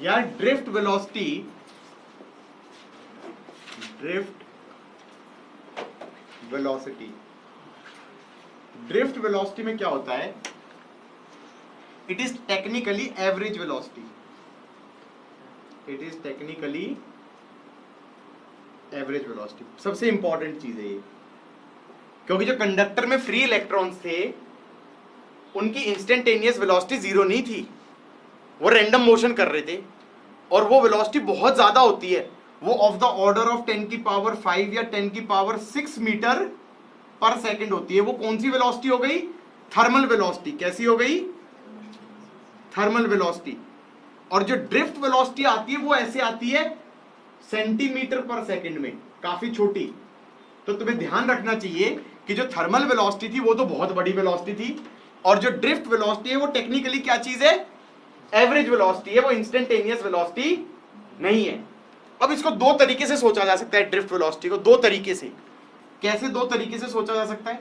या drift velocity, drift velocity में क्या होता है, it is technically average velocity, it is technically average velocity. सबसे इंपॉर्टेंट चीज है ये, क्योंकि जो कंडक्टर में फ्री इलेक्ट्रॉन्स थे उनकी इंस्टेंटेनियस वेलोसिटी जीरो नहीं थी, वो रैंडम मोशन कर रहे थे, और वो वेलोसिटी बहुत ज्यादा होती है, वो ऑफ द ऑर्डर ऑफ 10 की पावर 5 या 10 की पावर 6 मीटर पर सेकंड होती है। वो कौन सी वेलोसिटी हो गई, थर्मल वेलोसिटी। कैसी हो गई, थर्मल वेलोसिटी। और जो ड्रिफ्ट वेलोसिटी आती है वो ऐसे आती है सेंटीमीटर पर सेकंड में, काफी छोटी। तो तुम्हें ध्यान रखना चाहिए कि जो थर्मल वेलोसिटी थी वो तो बहुत बड़ी वेलोसिटी थी, और जो ड्रिफ्ट वेलोसिटी है वो टेक्निकली क्या चीज है, एवरेज वेलोसिटी है, वो इंस्टेंटेनियस वेलोसिटी नहीं है। अब इसको दो तरीके से सोचा जा सकता है, ड्रिफ्ट वेलोसिटी को दो तरीके से। कैसे दो तरीके से सोचा जा सकता है,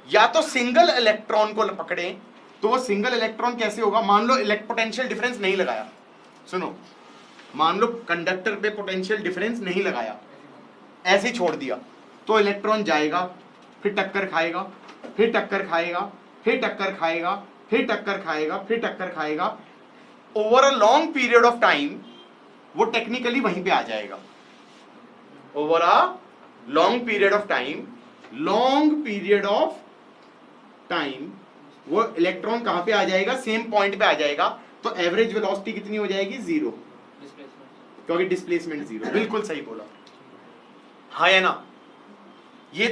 या तो सिंगल इलेक्ट्रॉन को पकड़े, तो वो सिंगल इलेक्ट्रॉन कैसे होगा, मान लो पोटेंशियल डिफरेंस नहीं लगाया, सुनो, मान लो कंडक्टर पे पोटेंशियल डिफरेंस नहीं लगाया, ऐसे ही छोड़ दिया, तो इलेक्ट्रॉन जाएगा, फिर टक्कर खाएगा, फिर टक्कर खाएगा, फिर टक्कर खाएगा, फिर टक्कर खाएगा, फिर टक्कर खाएगा। Over a long period of time वो टेक्निकली वहीं पे आ जाएगा। Over a long period of time, long period of time वो इलेक्ट्रॉन कहां पे आ जाएगा, सेम पॉइंट पे आ जाएगा। तो एवरेज वेलोसिटी कितनी हो जाएगी, जीरो, क्योंकि डिस्प्लेसमेंट जीरो। बिल्कुल सही बोला, हाँ या ना। ये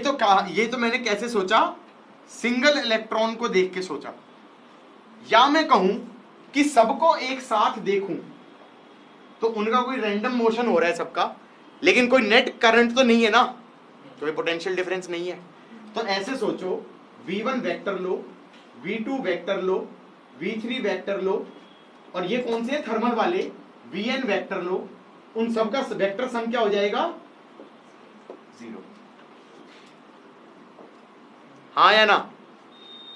तो मैंने कैसे सोचा, सिंगल इलेक्ट्रॉन को देख के सोचा। या मैं कहूं कि सबको एक साथ देखूं, तो उनका कोई रैंडम मोशन हो रहा है सबका, लेकिन कोई नेट करंट तो नहीं है ना, कोई पोटेंशियल डिफरेंस नहीं है। तो ऐसे सोचो, v1 वेक्टर लो, v2 वेक्टर लो, v3 वेक्टर लो, और ये कौन से थर्मल वाले, vn वेक्टर लो, उन सबका वेक्टर सम क्या हो जाएगा, जीरो। हाँ या ना,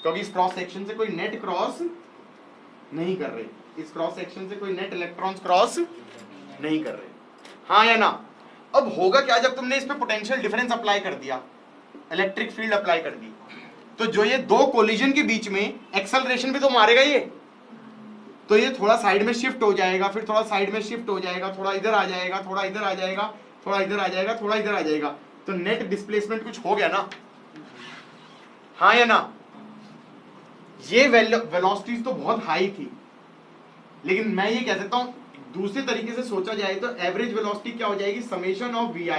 क्योंकि इस क्रॉस सेक्शन से कोई नेट क्रॉस नहीं कर रहे, इस क्रॉस सेक्शन से कोई नेट इलेक्ट्रॉन्स क्रॉस नहीं कर रहे। हाँ या ना। अब होगा क्या, जब तुमने इस पे पोटेंशियल डिफरेंस अप्लाई कर दिया, इलेक्ट्रिक फील्ड अप्लाई कर दी, तो जो ये दो कोलिजन के बीच में एक्सेलरेशन भी तो मारेगा ये, तो ये थोड़ा साइड में शिफ्ट हो जाएगा, फिर थोड़ा साइड में शिफ्ट हो जाएगा, थोड़ा इधर आ जाएगा, थोड़ा इधर आ जाएगा, थोड़ा इधर आ जाएगा, थोड़ा इधर आ जाएगा, तो नेट डिस्प्लेसमेंट कुछ हो गया ना, हाँ या ना। ये वेलोसिटीज तो बहुत हाई थी, लेकिन मैं ये कह सकता हूं दूसरे तरीके से सोचा जाए तो एवरेज वेलोसिटी क्या हो जाएगी, summation of vi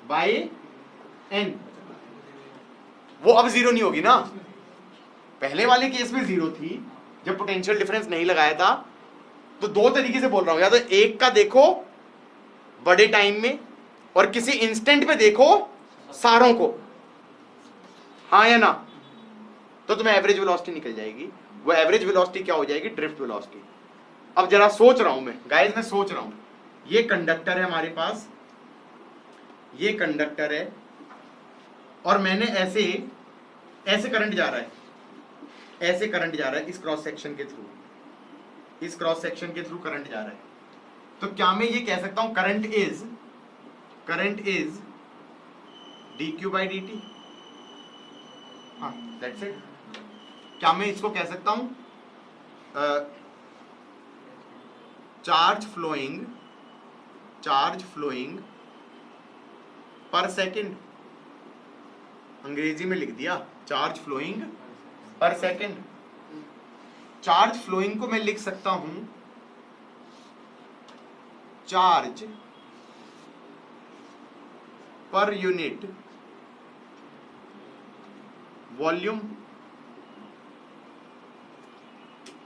by n। वो अब जीरो नहीं होगी ना, पहले वाले केस में जीरो थी जब पोटेंशियल डिफरेंस नहीं लगाया था। तो दो तरीके से बोल रहा हूं, या तो एक का देखो बड़े टाइम में, और किसी इंस्टेंट पे देखो सारों को, हाँ या ना। तो तुम्हें एवरेज वेलोसिटी निकल जाएगी। वो एवरेज वेलोसिटी क्या हो जाएगी, ड्रिफ्ट वेलोसिटी। अब जरा सोच रहा हूं मैं, गाइस मैं सोच रहा हूं, ये कंडक्टर है हमारे पास, ये कंडक्टर है, और मैंने ऐसे ऐसे करंट जा रहा है, ऐसे करंट जा रहा है इस क्रॉस सेक्शन के थ्रू, इस क्रॉस सेक्शन के थ्रू करंट जा रहा है। तो क्या मैं ये कह सकता हूं current is dq by dt, हाँ दैट्स इट। क्या मैं इसको कह सकता हूं चार्ज फ्लोइंग पर सेकेंड, अंग्रेजी में लिख दिया charge flowing per second. Charge flowing को मैं लिख सकता हूं charge per unit volume,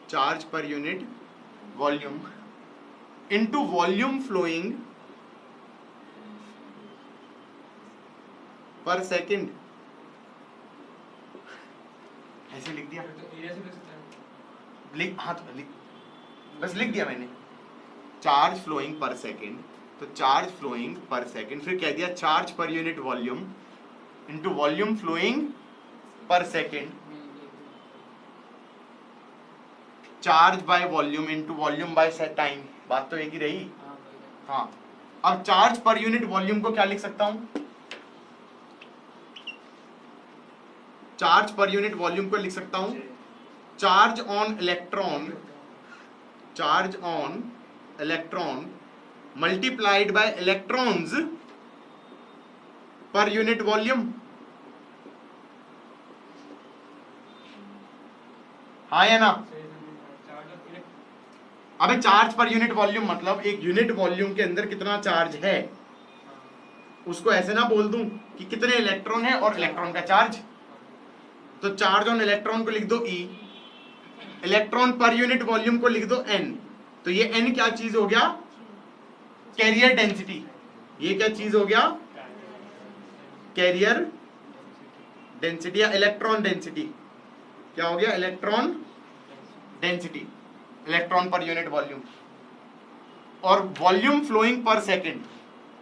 charge per unit volume into volume flowing per second. ऐसे लिख दिया, हाँ तो बस लिख दिया मैंने, चार्ज फ्लोइंग पर सेकेंड, तो चार्ज फ्लोइंग पर सेकेंड, फिर कह दिया charge per unit volume into volume flowing per second. Charge by volume into volume by set time, बात तो एक ही रही। हाँ, अब चार्ज पर यूनिट वॉल्यूम को क्या लिख सकता हूं, चार्ज पर यूनिट वॉल्यूम को लिख सकता हूं charge on electron, charge on electron multiplied by electrons पर यूनिट वॉल्यूम। हाँ या ना? अबे चार्ज पर यूनिट वॉल्यूम मतलब एक यूनिट वॉल्यूम के अंदर कितना चार्ज है, उसको ऐसे ना बोल दूं कि कितने इलेक्ट्रॉन है और इलेक्ट्रॉन का चार्ज। तो चार्ज ऑन इलेक्ट्रॉन को लिख दो E, इलेक्ट्रॉन पर यूनिट वॉल्यूम को लिख दो N। तो ये N क्या चीज हो गया, कैरियर डेंसिटी। ये क्या चीज हो गया, कैरियर डेंसिटी या इलेक्ट्रॉन डेंसिटी। क्या हो गया, इलेक्ट्रॉन डेंसिटी, इलेक्ट्रॉन पर यूनिट वॉल्यूम। और वॉल्यूम फ्लोइंग पर सेकंड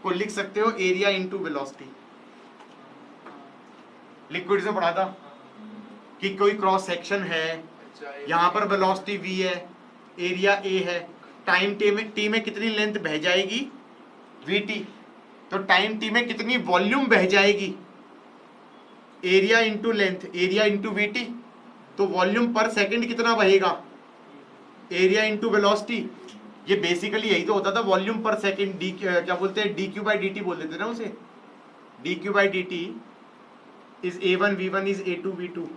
को लिख सकते हो एरिया इनटू वेलोसिटी। लिक्विड से पढ़ा था कि कोई क्रॉस सेक्शन है, यहां पर वेलोसिटी v है, एरिया a है, टाइम t में कितनी लेंथ बह जाएगी vt, तो टाइम t में कितनी वॉल्यूम बह जाएगी, area into length, area into vt। तो वॉल्यूम पर सेकंड कितना बहेगा, एरिया इंटू वेलोसिटी। ये बेसिकली यही तो होता था, वॉल्यूम पर सेकंड, डी क्या बोलते हैं, dq बाई dt बोल देते ना उसे, dq by dt is a1 v1 is a2 v2।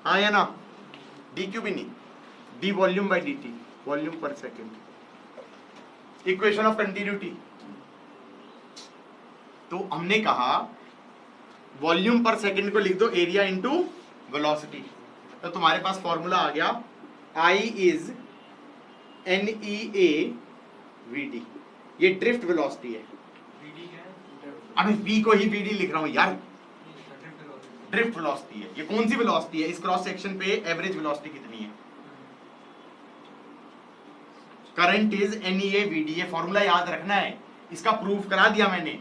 हाँ या ना, dq भी नहीं, d volume by dt, volume पर सेकंड। Equation of continuity. तो हमने कहा वॉल्यूम पर सेकंड को लिख दो एरिया इंटू वेलोसिटी। तो तुम्हारे पास फॉर्मूला आ गया, I इज NEA VD। ये ड्रिफ्ट वेलोसिटी है। अभी V को ही VD लिख रहा हूं यार, ड्रिफ्ट वेलोसिटी है। ये कौन सी वेलोसिटी है, इस क्रॉस सेक्शन पे एवरेज वेलोसिटी कितनी है। करंट इज NEA VD, ये फॉर्मूला याद रखना है। इसका प्रूफ करा दिया मैंने,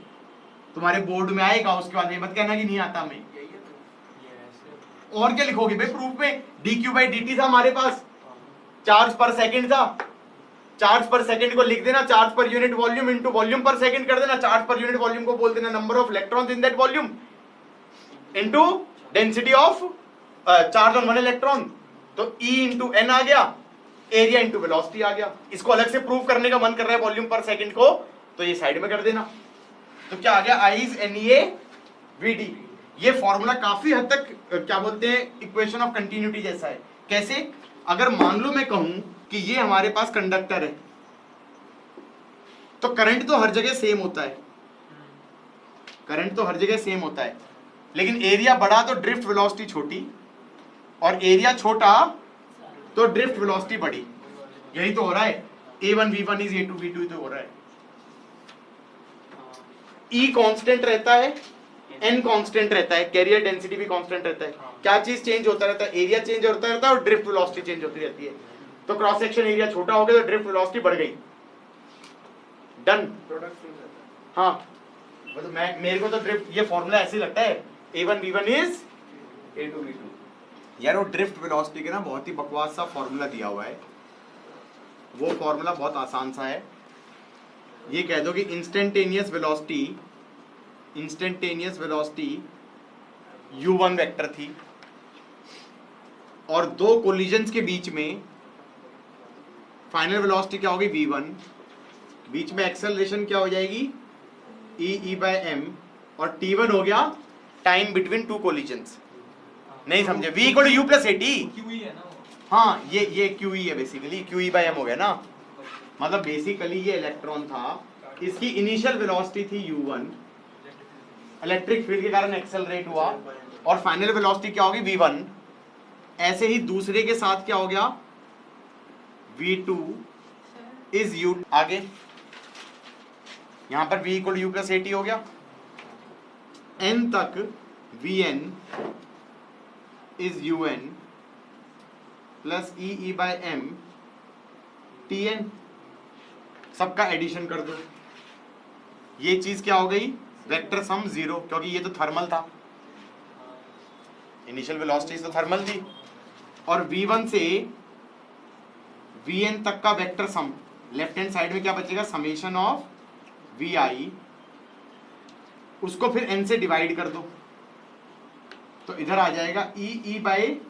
तुम्हारे बोर्ड में आएगा, उसके बाद में मत कहना कि नहीं आता। मैं और क्या लिखोगे भाई प्रूफ में, dq बाई dt था हमारे पास, चार्ज पर सेकंड था, चार्ज पर सेकंड को लिख देना charge per unit volume into volume पर सेकंड कर देना, चार्ज पर यूनिट वॉल्यूम को बोल देना number of electrons in that volume into density of charge on one electron. तो E इंटू N आ गया, एरिया इंटू वेलोसिटी आ गया। इसको अलग से प्रूव करने का मन कर रहा है वॉल्यूम पर सेकंड को, तो ये साइड में कर देना। तो क्या आ गया, I इज NEA VD। ये फॉर्मूला काफी हद तक क्या बोलते हैं, इक्वेशन ऑफ कंटिन्यूटी जैसा है। कैसे, अगर मान लो मैं कहूं कि ये हमारे पास कंडक्टर है, तो करंट तो हर जगह सेम होता है, करंट तो हर जगह सेम होता है, लेकिन एरिया बड़ा तो ड्रिफ्ट वेलोसिटी छोटी, और एरिया छोटा तो ड्रिफ्ट वेलोसिटी बड़ी। यही तो हो रहा है, a1 v1 is a2 v2 तो हो रहा है। E कांस्टेंट रहता है, N कांस्टेंट रहता है, कैरियर डेंसिटी भी कांस्टेंट रहता है। क्या चीज चेंज होता रहता है, एरिया चेंज होता रहता है और ड्रिफ्ट वेलोसिटी चेंज होती रहती है। तो क्रॉस सेक्शन एरिया छोटा हो गया तो ड्रिफ्ट वेलोसिटी बढ़ गई, डन। हाँ मतलब मेरे को तो ड्रिफ्ट, ये फॉर्मूला ऐसे ही लगता है, a1 v1 is a2 v2। यार वो ड्रिफ्ट वेलोसिटी के ना बहुत ही बकवास सा फॉर्मूला दिया हुआ है, वो फॉर्मूला बहुत आसान सा है। ये कह दो कि इंस्टेंटेनियस वेलोसिटी u1 वेक्टर थी, और दो कोलिजन्स के बीच में फाइनल वेलोसिटी क्या होगी v1, बीच में एक्सेलरेशन क्या हो जाएगी e बाय m, और t1 हो गया टाइम बिटवीन टू कोलिजन्स। नहीं समझे, v equal to u plus at। हाँ ये QE है, बेसिकली QE बाय m हो गया ना। मतलब बेसिकली ये इलेक्ट्रॉन था, इसकी इनिशियल वेलोसिटी थी u1, इलेक्ट्रिक फील्ड के कारण एक्सेलरेट हुआ, और फाइनल वेलोसिटी क्या होगी v1। ऐसे ही दूसरे के साथ क्या हो गया, v2 इज u। आगे यहां पर v equal to u plus at हो गया, n तक vn is un plus e by m tn। सबका एडिशन कर दो, ये चीज क्या हो गई, वेक्टर सम 0, क्योंकि ये तो थर्मल था, इनिशियल वेलोसिटी तो थर्मल थी। और v1 से Vn तक का vector sum, left hand side में क्या बचेगा, समेशन ऑफ Vi, उसको फिर n से डिवाइड कर दो, तो इधर आ जाएगा E by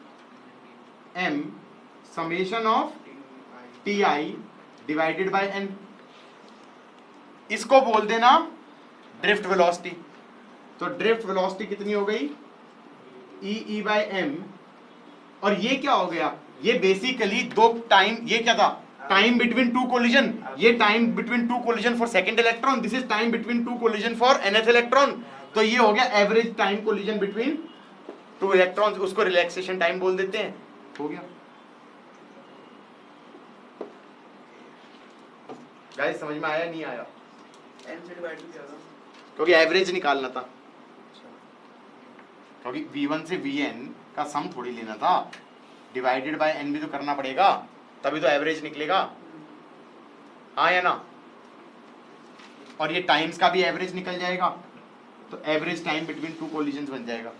m summation of Ti divided by n। इसको बोल देना ड्रिफ्ट वेलोसिटी। तो ड्रिफ्ट वेलोसिटी कितनी हो गई, E बाई m, और ये क्या हो गया, ये बेसिकली दो टाइम, ये क्या था, टाइम बिटवीन टू कोलिजन, ये time between two collision for second electron, this is time between two collision for nth electron. तो ये हो गया average time collision between two electrons, उसको रिलैक्सेशन टाइम बोल देते हैं। हो गया गाइस, समझ में आया नहीं आया, n से डिवाइड किया था क्योंकि एवरेज निकालना था, क्योंकि V1 से Vn का सम थोड़ी लेना था, डिवाइडेड बाय n भी तो करना पड़ेगा, तभी तो एवरेज निकलेगा, हाँ या ना। और ये टाइम्स का भी एवरेज निकल जाएगा, तो average time between two collisions बन जाएगा।